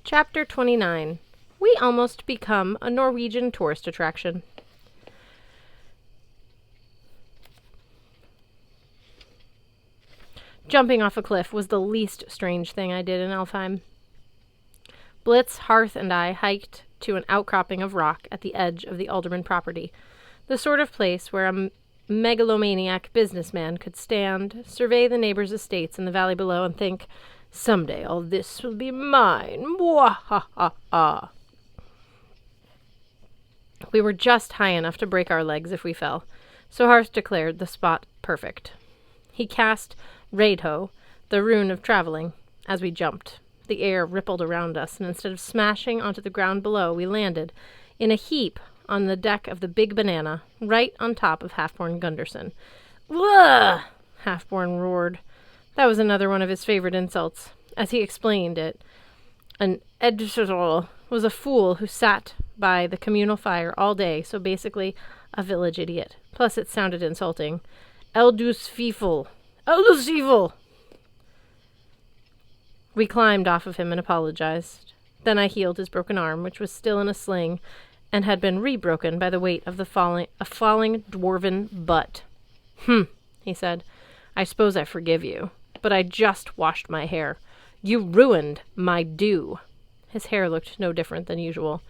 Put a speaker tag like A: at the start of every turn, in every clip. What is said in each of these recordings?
A: Chapter 29. We almost become a Norwegian tourist attraction. Jumping off a cliff was the least strange thing I did in Alfheim. Blitz, Hearth, and I hiked to an outcropping of rock at the edge of the Alderman property, the sort of place where a megalomaniac businessman could stand, survey the neighbors' estates in the valley below, and think, "Someday all this will be mine. Mwah-ha-ha-ha." We were just high enough to break our legs if we fell, so Hearth declared the spot perfect. He cast Raidho, the rune of traveling, as we jumped. The air rippled around us, and instead of smashing onto the ground below, we landed in a heap on the deck of the Big Banana, right on top of Halfborn Gunderson. "Ugh!" Halfborn roared. That was another one of his favorite insults. As he explained it, an Edgerol was a fool who sat by the communal fire all day, so basically a village idiot. Plus it sounded insulting. Eldus Fifel. Eldus Evil! We climbed off of him and apologized. Then I healed his broken arm, which was still in a sling, and had been re-broken by the weight of the falling dwarven butt. He said. "I suppose I forgive you, but I just washed my hair. You ruined my dew." His hair looked no different than usual,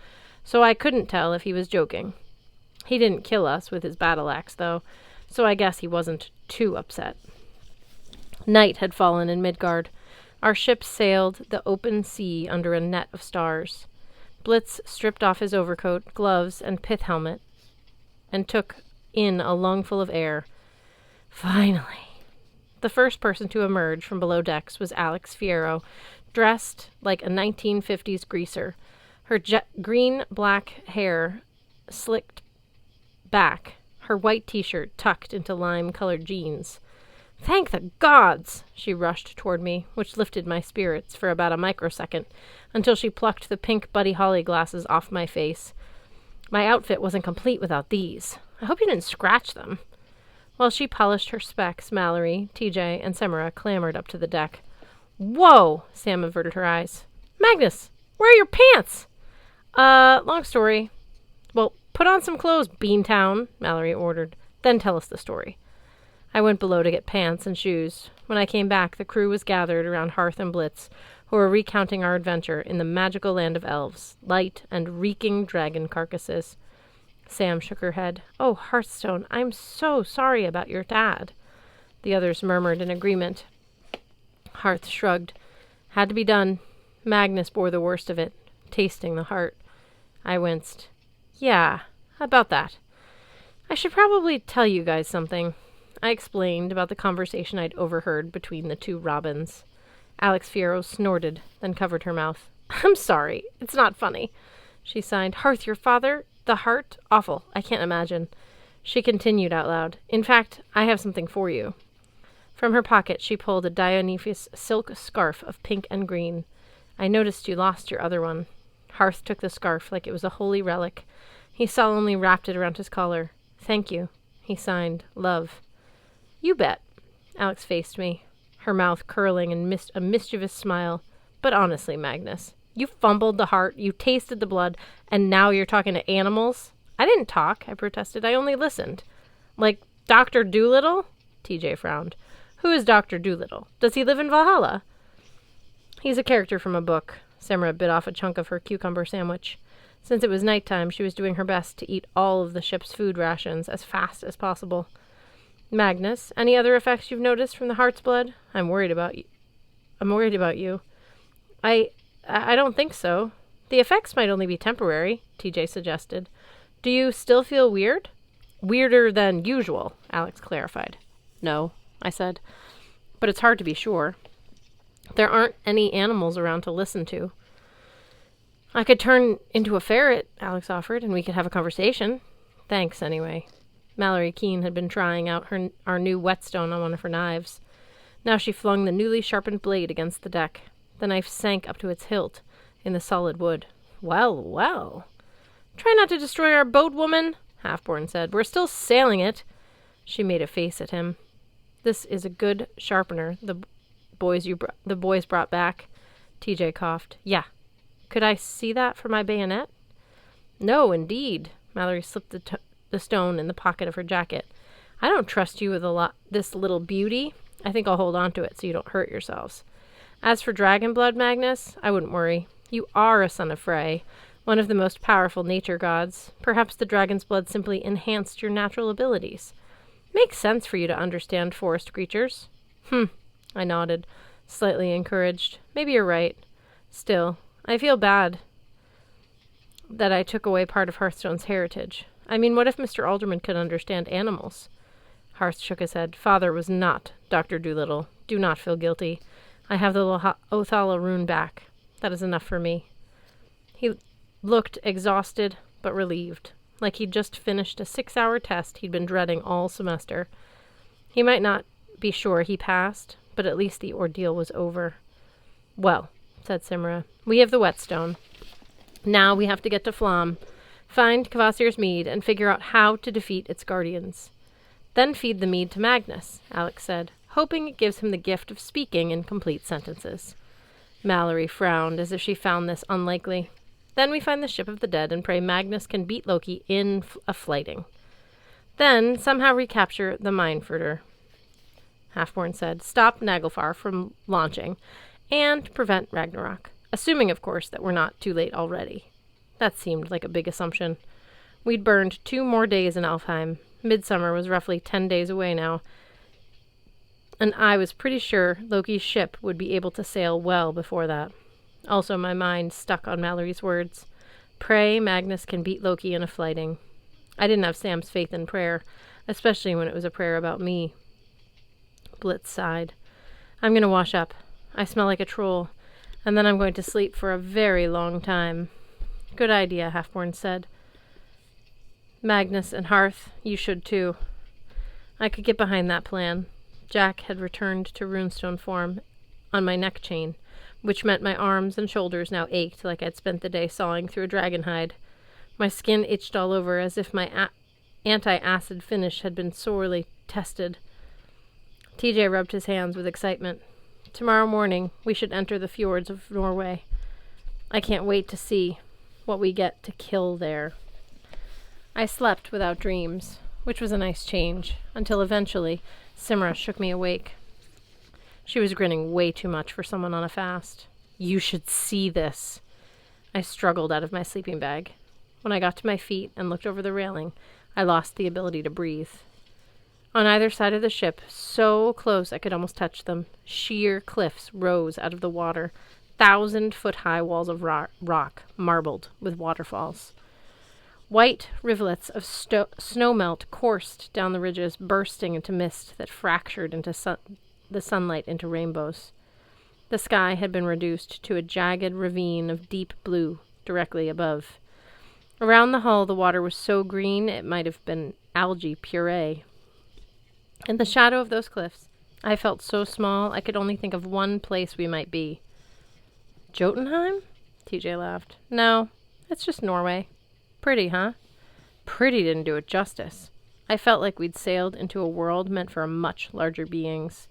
A: so I couldn't tell if he was joking. He didn't kill us with his battle axe, though, so I guess he wasn't too upset. Night had fallen in Midgard. Our ship sailed the open sea under a net of stars. Blitz stripped off his overcoat, gloves, and pith helmet, and took in a lungful of air. Finally. The first person to emerge from below decks was Alex Fierro, dressed like a 1950s greaser, her green-black hair slicked back, her white t-shirt tucked into lime-colored jeans. "Thank the gods!" She rushed toward me, which lifted my spirits for about a microsecond, until she plucked the pink Buddy Holly glasses off my face. My outfit wasn't complete without these. I hope you didn't scratch them. While she polished her specs, Mallory, TJ, and Semira clambered up to the deck. "Whoa!" Sam averted her eyes. "Magnus, where are your pants?" Long story." "Well, put on some clothes, Beantown," Mallory ordered. "Then tell us the story." I went below to get pants and shoes. When I came back, the crew was gathered around Hearth and Blitz, who were recounting our adventure in the magical land of elves, light and reeking dragon carcasses. Sam shook her head. "Oh, Hearthstone, I'm so sorry about your dad." The others murmured in agreement. Hearth shrugged. "Had to be done. Magnus bore the worst of it, tasting the heart." I winced. "Yeah, about that. I should probably tell you guys something." I explained about the conversation I'd overheard between the two Robins. Alex Fierro snorted, then covered her mouth. "I'm sorry. It's not funny." She signed. "Hearth, your father? The heart? Awful. I can't imagine." She continued out loud. "In fact, I have something for you." From her pocket, she pulled a Dionysius silk scarf of pink and green. "I noticed you lost your other one." Hearth took the scarf like it was a holy relic. He solemnly wrapped it around his collar. "Thank you." He signed. "Love." "You bet." Alex faced me, her mouth curling in a mischievous smile. "But honestly, Magnus, you fumbled the heart, you tasted the blood, and now you're talking to animals?" "I didn't talk," I protested. "I only listened." "Like Dr. Doolittle?" TJ frowned. "Who is Dr. Doolittle? Does he live in Valhalla?" "He's a character from a book." Semira bit off a chunk of her cucumber sandwich. Since it was nighttime, she was doing her best to eat all of the ship's food rations as fast as possible. "Magnus, any other effects you've noticed from the heart's blood? I'm worried about you." I don't think so. The effects might only be temporary," TJ suggested. "Do you still feel weird?" "Weirder than usual," Alex clarified. "No," I said. "But it's hard to be sure. There aren't any animals around to listen to." "I could turn into a ferret," Alex offered, "and we could have a conversation." "Thanks, anyway." Mallory Keene had been trying out our new whetstone on one of her knives. Now she flung the newly sharpened blade against the deck. The knife sank up to its hilt in the solid wood. "Well, well." "Try not to destroy our boat, woman," Halfborn said. "We're still sailing it." She made a face at him. "This is a good sharpener the boys brought back." TJ coughed. "Yeah, Could I see that for my bayonet? No, indeed. Mallory slipped the stone in the pocket of her jacket. I don't trust you with this little beauty. I think I'll hold on to it so you don't hurt yourselves. As for dragon blood, Magnus, I wouldn't worry. You are a son of Frey, one of the most powerful nature gods. Perhaps the dragon's blood simply enhanced your natural abilities. Makes sense for you to understand forest creatures. I nodded, slightly encouraged. Maybe you're right. Still, I feel bad that I took away part of Hearthstone's heritage. I mean, what if Mr. Alderman could understand animals? Hearth shook his head. Father was not Dr. Doolittle. Do not feel guilty. I have the Othala rune back. That is enough for me. He looked exhausted but relieved, like he'd just finished a 6-hour test he'd been dreading all semester. He might not be sure he passed, but at least the ordeal was over. Well, said Simra, we have the whetstone. Now we have to get to Flom, find Kvasir's mead, and figure out how to defeat its guardians. Then feed the mead to Magnus, Alex said, hoping it gives him the gift of speaking in complete sentences. Mallory frowned as if she found this unlikely. Then we find the ship of the dead and pray Magnus can beat Loki in a flighting. Then somehow recapture the Mindfurter, Halfborn said, stop Naglfar from launching, and prevent Ragnarok. Assuming, of course, that we're not too late already. That seemed like a big assumption. We'd burned 2 more days in Alfheim. Midsummer was roughly 10 days away now, and I was pretty sure Loki's ship would be able to sail well before that. Also, my mind stuck on Mallory's words. Pray Magnus can beat Loki in a flighting. I didn't have Sam's faith in prayer, especially when it was a prayer about me. Blitz sighed. I'm going to wash up. I smell like a troll, and then I'm going to sleep for a very long time. Good idea, Halfborn said. Magnus and Hearth, you should too. I could get behind that plan. Jack had returned to runestone form on my neck chain, which meant my arms and shoulders now ached like I'd spent the day sawing through a dragon hide. My skin itched all over as if my anti-acid finish had been sorely tested. TJ rubbed his hands with excitement. Tomorrow morning, we should enter the fjords of Norway. I can't wait to see what we get to kill there. I slept without dreams, which was a nice change, until eventually Simra shook me awake. She was grinning way too much for someone on a fast. You should see this. I struggled out of my sleeping bag. When I got to my feet and looked over the railing, I lost the ability to breathe. On either side of the ship, so close I could almost touch them, sheer cliffs rose out of the water, 1,000-foot-high walls of rock, marbled with waterfalls. White rivulets of snowmelt coursed down the ridges, bursting into mist that fractured into the sunlight into rainbows. The sky had been reduced to a jagged ravine of deep blue directly above. Around the hull, the water was so green it might have been algae puree. In the shadow of those cliffs, I felt so small I could only think of one place we might be. Jotunheim? TJ laughed. No, it's just Norway. Pretty, huh? Pretty didn't do it justice. I felt like we'd sailed into a world meant for much larger beings.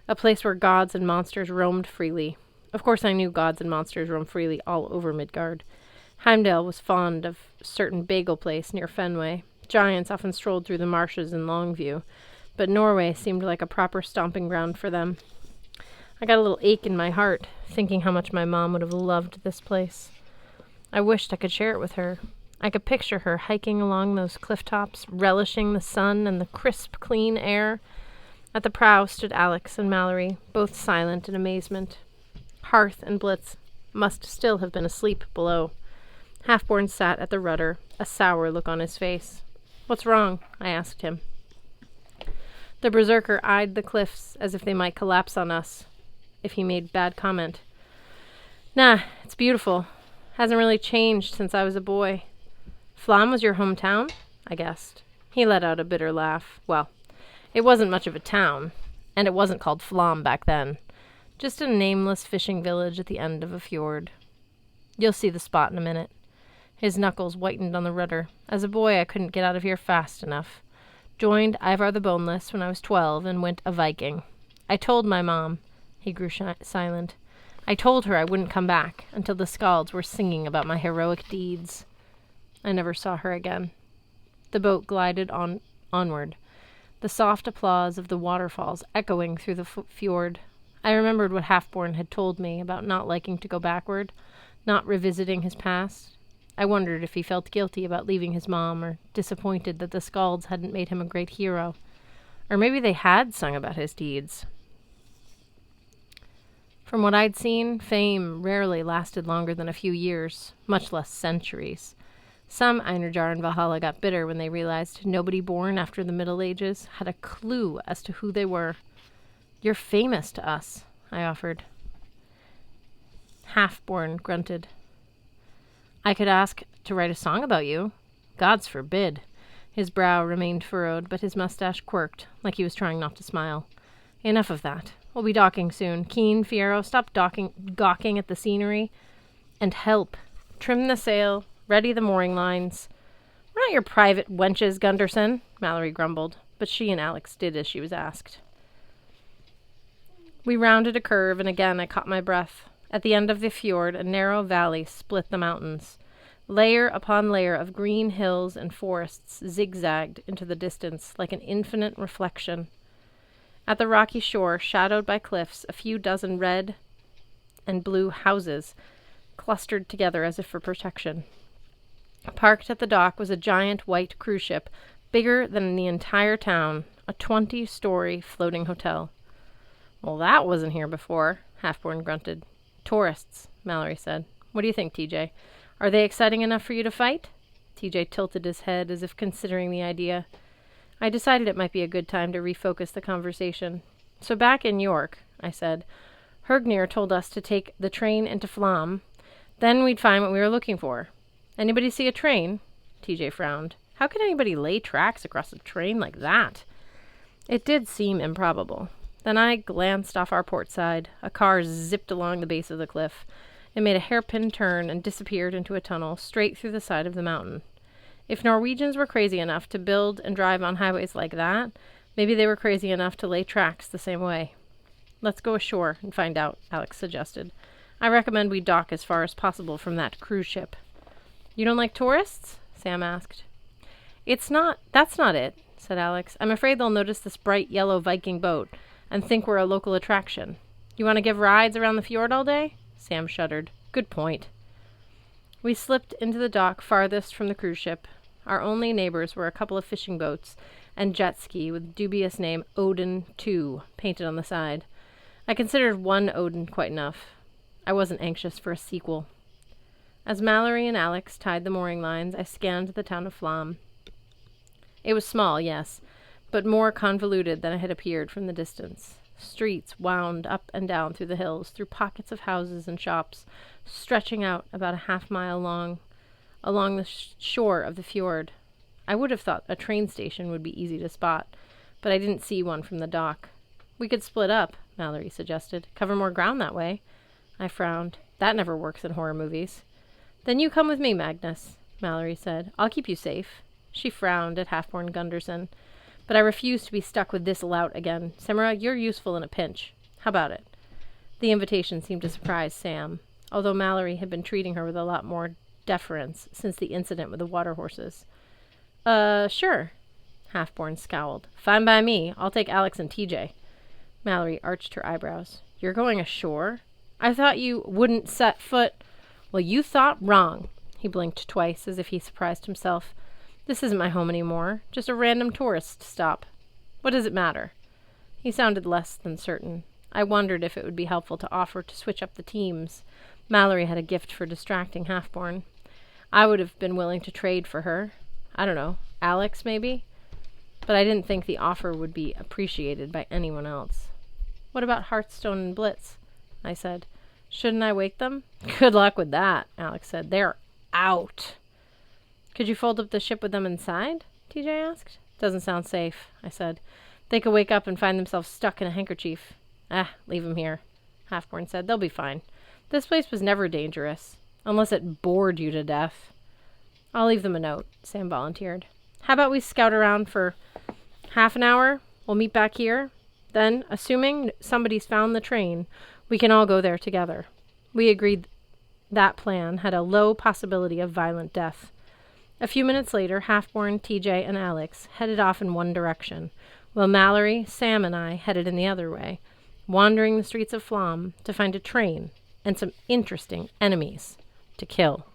A: A place where gods and monsters roamed freely. Of course I knew gods and monsters roam freely all over Midgard. Heimdall was fond of a certain bagel place near Fenway. Giants often strolled through the marshes in Longview, but Norway seemed like a proper stomping ground for them. I got a little ache in my heart, thinking how much my mom would have loved this place. I wished I could share it with her. I could picture her hiking along those cliff tops, relishing the sun and the crisp, clean air. At the prow stood Alex and Mallory, both silent in amazement. Hearth and Blitz must still have been asleep below. Halfborn sat at the rudder, a sour look on his face. What's wrong? I asked him. The berserker eyed the cliffs as if they might collapse on us if he made bad comment. Nah, it's beautiful. Hasn't really changed since I was a boy. Flom was your hometown? I guessed. He let out a bitter laugh. Well, it wasn't much of a town, and it wasn't called Flom back then. Just a nameless fishing village at the end of a fjord. You'll see the spot in a minute. His knuckles whitened on the rudder. As a boy, I couldn't get out of here fast enough. Joined Ivar the Boneless when I was 12 and went a Viking. I told my mom. He grew silent. I told her I wouldn't come back until the Scalds were singing about my heroic deeds. I never saw her again. The boat glided onward, the soft applause of the waterfalls echoing through the fjord. I remembered what Halfborn had told me about not liking to go backward, not revisiting his past. I wondered if he felt guilty about leaving his mom, or disappointed that the Scalds hadn't made him a great hero. Or maybe they had sung about his deeds. From what I'd seen, fame rarely lasted longer than a few years, much less centuries. Some Einarjar in Valhalla got bitter when they realized nobody born after the Middle Ages had a clue as to who they were. "You're famous to us," I offered. Halfborn grunted. "I could ask to write a song about you." "Gods forbid." His brow remained furrowed, but his mustache quirked, like he was trying not to smile. "Enough of that. We'll be docking soon. Keen, Fierro, stop gawking at the scenery. And help. Trim the sail. Ready the mooring lines." "We're not your private wenches, Gunderson," Mallory grumbled, but she and Alex did as she was asked. We rounded a curve, and again I caught my breath. At the end of the fjord, a narrow valley split the mountains. Layer upon layer of green hills and forests zigzagged into the distance like an infinite reflection. At the rocky shore, shadowed by cliffs, a few dozen red and blue houses clustered together as if for protection. Parked at the dock was a giant white cruise ship, bigger than the entire town, a 20-story floating hotel. "Well, that wasn't here before," Halfborn grunted. "Tourists," Mallory said. "What do you think, TJ? Are they exciting enough for you to fight?" TJ tilted his head as if considering the idea. I decided it might be a good time to refocus the conversation. "So back in York," I said, "Hergnir told us to take the train into Flam. Then we'd find what we were looking for. Anybody see a train?" TJ frowned. How could anybody lay tracks across a train like that? It did seem improbable. Then I glanced off our port side. A car zipped along the base of the cliff. It made a hairpin turn and disappeared into a tunnel straight through the side of the mountain. If Norwegians were crazy enough to build and drive on highways like that, maybe they were crazy enough to lay tracks the same way. "Let's go ashore and find out," Alex suggested. "I recommend we dock as far as possible from that cruise ship." "You don't like tourists?" Sam asked. That's not it," said Alex. "I'm afraid they'll notice this bright yellow Viking boat and think we're a local attraction. You want to give rides around the fjord all day?" Sam shuddered. "Good point." We slipped into the dock farthest from the cruise ship. Our only neighbors were a couple of fishing boats and jet ski with dubious name Odin 2 painted on the side. I considered one Odin quite enough. I wasn't anxious for a sequel. As Mallory and Alex tied the mooring lines, I scanned the town of Flam. It was small, yes, but more convoluted than it had appeared from the distance. Streets wound up and down through the hills, through pockets of houses and shops, stretching out about a half-mile long, along the shore of the fjord. I would have thought a train station would be easy to spot, but I didn't see one from the dock. "We could split up," Mallory suggested. "Cover more ground that way." I frowned. "That never works in horror movies." "Then you come with me, Magnus," Mallory said. "I'll keep you safe." She frowned at Halfborn Gunderson. But I refused to be stuck with this lout again. "Semra, you're useful in a pinch. How about it?" The invitation seemed to surprise Sam, although Mallory had been treating her with a lot more deference since the incident with the water horses. Sure." Halfborn scowled. "Fine by me. I'll take Alex and TJ. Mallory arched her eyebrows. "You're going ashore? I thought you wouldn't set foot—" "Well, you thought wrong." He blinked twice, as if he surprised himself. "This isn't my home anymore. Just a random tourist stop. What does it matter?" He sounded less than certain. I wondered if it would be helpful to offer to switch up the teams. Mallory had a gift for distracting Halfborn. I would have been willing to trade for her. I don't know, Alex maybe? But I didn't think the offer would be appreciated by anyone else. "What about Hearthstone and Blitz?" I said. "Shouldn't I wake them?" "Good luck with that," Alex said. "They're out." "Could you fold up the ship with them inside?" TJ asked. "Doesn't sound safe," I said. "They could wake up and find themselves stuck in a handkerchief." Leave them here," Halfborn said. "They'll be fine. This place was never dangerous, unless it bored you to death." "I'll leave them a note," Sam volunteered. "How about we scout around for half an hour? We'll meet back here. Then, assuming somebody's found the train, We can all go there together. We agreed that plan had a low possibility of violent death. A few minutes later, Halfborn, TJ, and Alex headed off in one direction, while Mallory, Sam, and I headed in the other way, wandering the streets of Flom to find a train and some interesting enemies to kill.